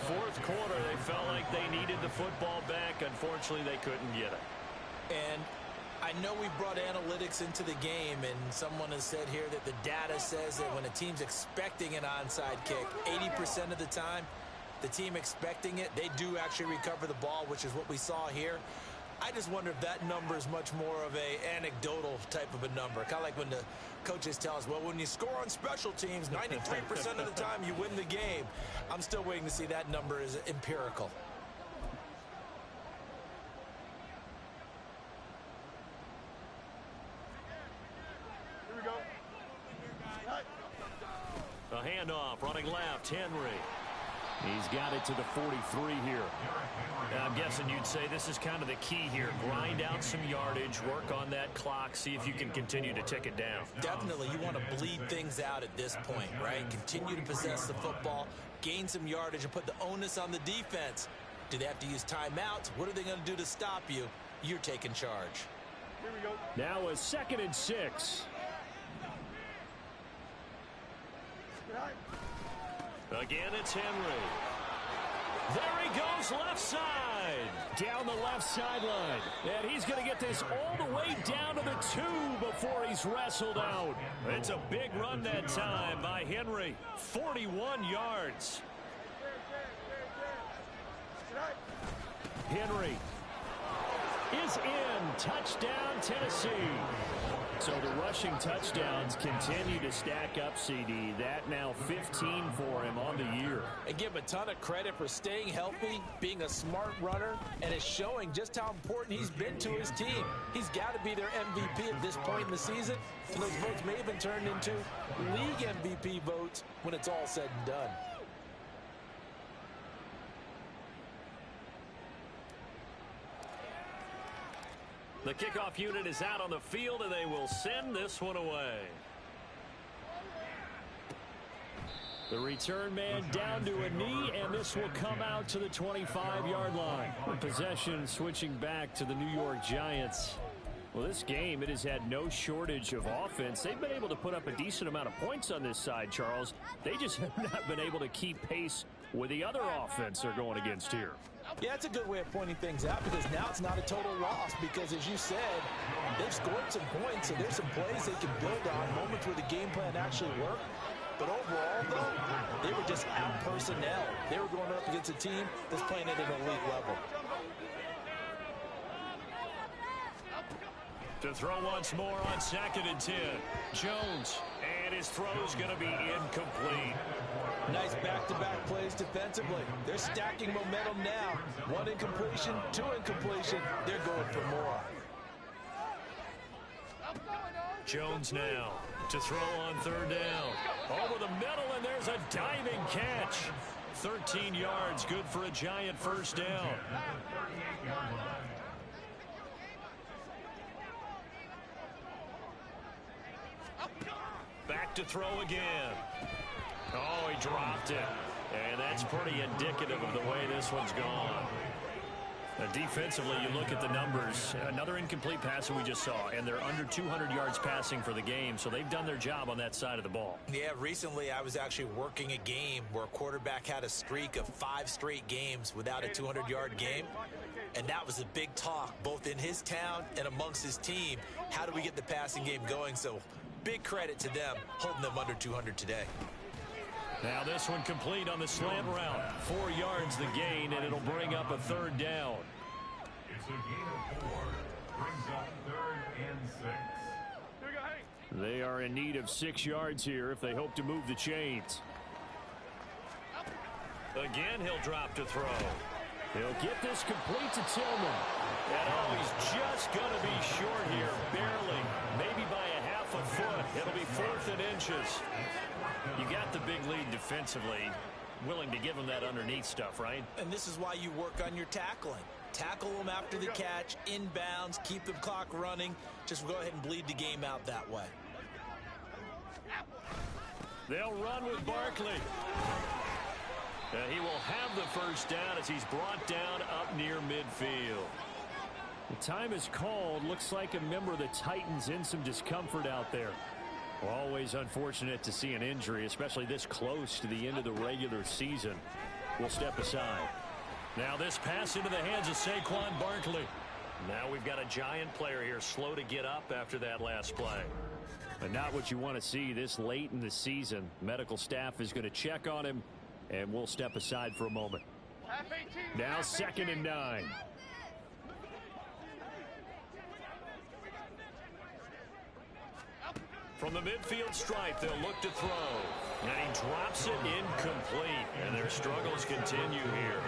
Fourth quarter, they felt like they needed the football back. Unfortunately, they couldn't get it. And I know we brought analytics into the game, and someone has said here that the data says that when a team's expecting an onside kick, 80% of the time, the team expecting it, they do actually recover the ball, which is what we saw here. I just wonder if that number is much more of a anecdotal type of a number. Kind of like when the coaches tell us, well, when you score on special teams, 93% of the time you win the game. I'm still waiting to see that number is empirical. Here we go. A handoff, running left, Henry. He's got it to the 43 here. I'm guessing you'd say this is kind of the key here. Grind out some yardage, work on that clock, see if you can continue to tick it down. Definitely, you want to bleed things out at this point, right? Continue to possess the football, gain some yardage, and put the onus on the defense. Do they have to use timeouts? What are they going to do to stop you? You're taking charge. Here we go. Now a 2nd and 6. Again, it's Henry. There he goes, left side. Down the left sideline. And he's going to get this all the way down to the 2 before he's wrestled out. It's a big run that time by Henry. 41 yards. Henry is in. Touchdown, Tennessee. So the rushing touchdowns continue to stack up, CD. That now 15 for him on the year. And give him a ton of credit for staying healthy, being a smart runner, and it's showing just how important he's been to his team. He's got to be their MVP at this point in the season, and those votes may have been turned into league MVP votes when it's all said and done. The kickoff unit is out on the field, and they will send this one away. The return man down to a knee, and this will come out to the 25-yard line. Possession switching back to the New York Giants. Well, this game, it has had no shortage of offense. They've been able to put up a decent amount of points on this side, Charles. They just have not been able to keep pace with the other offense they're going against here. Yeah, it's a good way of pointing things out because now it's not a total loss because, as you said, they've scored some points, so there's some plays they can build on, moments where the game plan actually worked. But overall, though, they were just out personnel. They were going up against a team that's playing at an elite level. To throw once more on 2nd and 10. Jones, and his throw's going to be incomplete. Nice back-to-back plays defensively. They're stacking momentum now. 1 incompletion, 2 incompletion. They're going for more. Jones now to throw on 3rd down. Over the middle, and there's a diving catch. 13 yards, good for a Giant first down. Back to throw again. Oh, he dropped it. And that's pretty indicative of the way this one's gone. Defensively, you look at the numbers. Another incomplete pass that we just saw, and they're under 200 yards passing for the game, so they've done their job on that side of the ball. Yeah, recently I was actually working a game where a quarterback had a streak of 5 straight games without a 200-yard game, and that was a big talk, both in his town and amongst his team. How do we get the passing game going? So big credit to them holding them under 200 today. Now this one complete on the slant route. 4 yards the gain, and it'll bring up a 3rd down. It's a gain of 4. Brings up 3rd and 6. Here we go, Hank. They are in need of 6 yards here if they hope to move the chains. Again, he'll drop to throw. He'll get this complete to Tillman. And he's just going to be short here, barely. Maybe by a half a foot. It'll be 4th and inches. You got the big lead defensively. Willing to give him that underneath stuff, right? And this is why you work on your tackling. Tackle them after the catch, inbounds, keep the clock running. Just go ahead and bleed the game out that way. They'll run with Barkley. He will have the first down as he's brought down up near midfield. The time is called. Looks like a member of the Titans in some discomfort out there. Always unfortunate to see an injury, especially this close to the end of the regular season. We'll step aside. Now this pass into the hands of Saquon Barkley. Now we've got a giant player here, slow to get up after that last play. And not what you want to see this late in the season. Medical staff is going to check on him, and we'll step aside for a moment. Now 2nd and 9. From the midfield stripe, they'll look to throw. And he drops it incomplete. And their struggles continue here.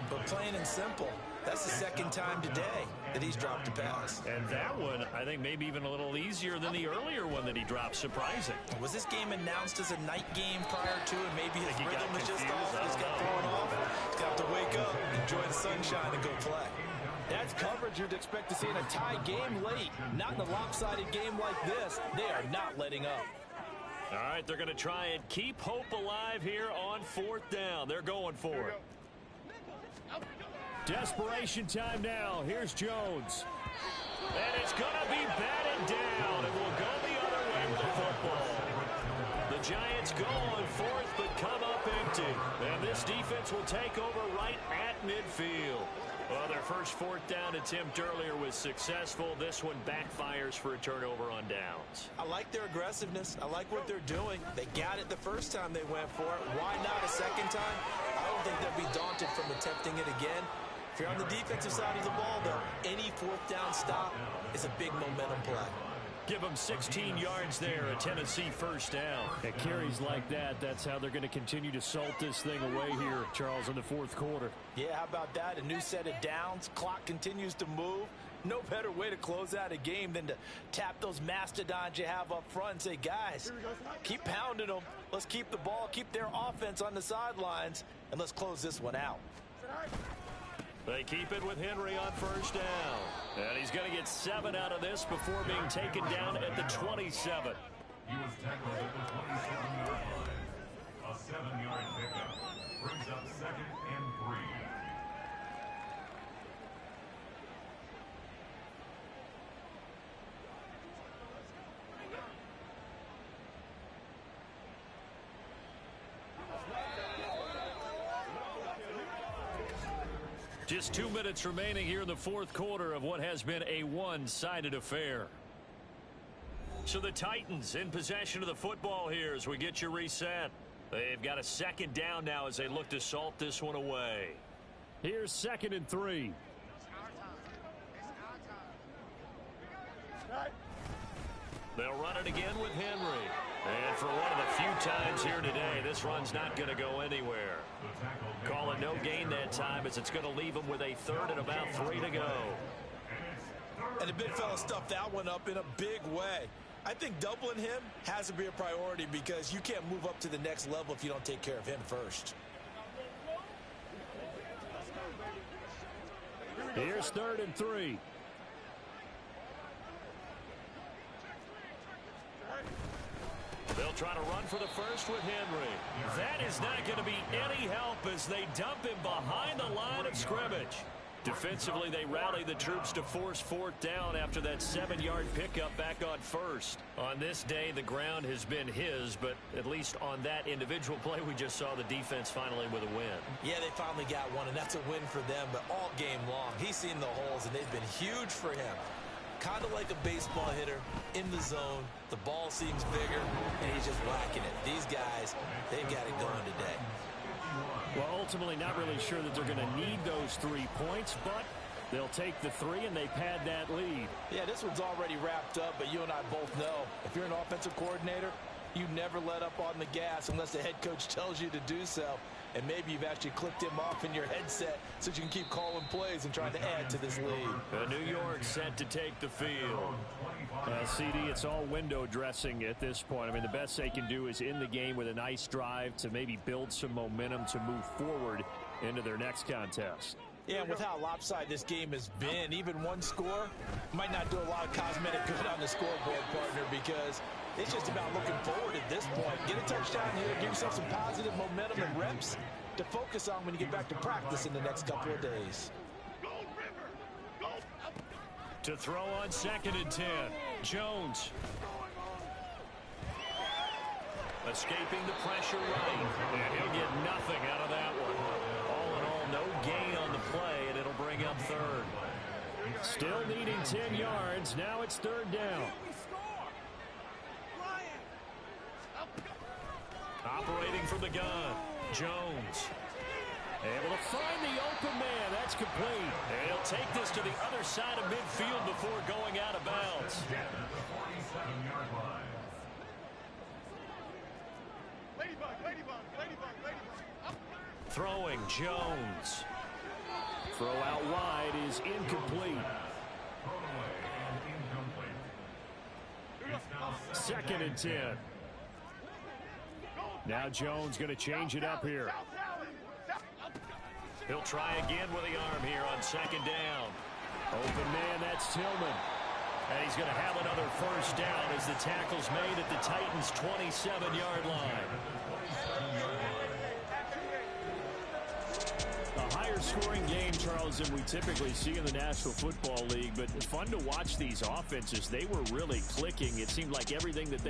But plain and simple, that's the 2nd time today that he's dropped a pass. And that one, I think, maybe even a little easier than the earlier one that he dropped. Surprising. Was this game announced as a night game prior to, and maybe his rhythm is just off, just got thrown off? He's got to wake up, enjoy the sunshine, and go play. That's coverage you'd expect to see in a tie game late. Not in a lopsided game like this. They are not letting up. All right, they're going to try and keep hope alive here on 4th down. They're going for it. Desperation time now. Here's Jones. And it's going to be batted down. It will go the other way with the football. The Giants go on 4th, but come up empty. And this defense will take over right at midfield. Well, their first 4th down attempt earlier was successful. This one backfires for a turnover on downs. I like their aggressiveness. I like what they're doing. They got it the first time they went for it. Why not a second time? I don't think they'll be daunted from attempting it again. If you're on the defensive side of the ball, though, any 4th down stop is a big momentum play. Give them 16 yards there, a Tennessee first down. At carries like that, that's how they're going to continue to salt this thing away here, Charles, in the 4th quarter. Yeah, how about that? A new set of downs. Clock continues to move. No better way to close out a game than to tap those mastodons you have up front and say, guys, keep pounding them. Let's keep the ball, keep their offense on the sidelines, and let's close this one out. They keep it with Henry on first down. And he's going to get 7 out of this before being taken down at the 27. He was tackled at the 27-yard line. A 7-yard pickup. Brings up 2nd and 3. Just 2 minutes remaining here in the 4th quarter of what has been a one-sided affair. So the Titans in possession of the football here as we get you reset. They've got a 2nd down now as they look to salt this one away. Here's 2nd and 3. They'll run it again with Henry. And for one of the few times here today, this run's not going to go anywhere. Call it no gain that time as it's going to leave them with a 3rd and about 3 to go. And the big fella stuffed that one up in a big way. I think doubling him has to be a priority because you can't move up to the next level if you don't take care of him first. Here's 3rd and 3. They'll try to run for the first with Henry. That is not going to be any help as they dump him behind the line of scrimmage. Defensively, they rally the troops to force 4th down after that 7-yard pickup back on 1st. On this day, the ground has been his, but at least on that individual play, we just saw the defense finally with a win. Yeah, they finally got one, and that's a win for them, but all game long, he's seen the holes, and they've been huge for him. Kind of like a baseball hitter in the zone. The ball seems bigger, and he's just whacking it. These guys, they've got it going today. Well, ultimately not really sure that they're going to need those 3 points, but They'll take the 3, and they pad that lead. Yeah, this one's already wrapped up, but you and I both know if you're an offensive coordinator, you never let up on the gas unless the head coach tells you to do so. And maybe you've actually clicked him off in your headset so you can keep calling plays and trying to add to this lead. New York set to take the field. CD, it's all window dressing at this point. I mean, the best they can do is in the game with a nice drive to maybe build some momentum to move forward into their next contest. Yeah, and with how lopsided this game has been, even one score might not do a lot of cosmetic good on the scoreboard, partner, because it's just about looking forward at this point. Get a touchdown here, give yourself some positive momentum and reps to focus on when you get back to practice in the next couple of days. To throw on 2nd and 10, Jones. Escaping the pressure right, and he'll get nothing out of that one. All in all, no gain on the play, and it'll bring up 3rd. Still needing 10 yards. Now it's 3rd down. Operating from the gun, Jones. Able to find the open man. That's complete. And he'll take this to the other side of midfield before going out of bounds. Throwing, Jones. Throw out wide is incomplete. 2nd and 10. Now Jones going to change it up here. He'll try again with the arm here on 2nd down. Open man, that's Tillman. And he's going to have another 1st down as the tackle's made at the Titans' 27-yard line. A higher scoring game, Charles, than we typically see in the National Football League, but fun to watch these offenses. They were really clicking. It seemed like everything that they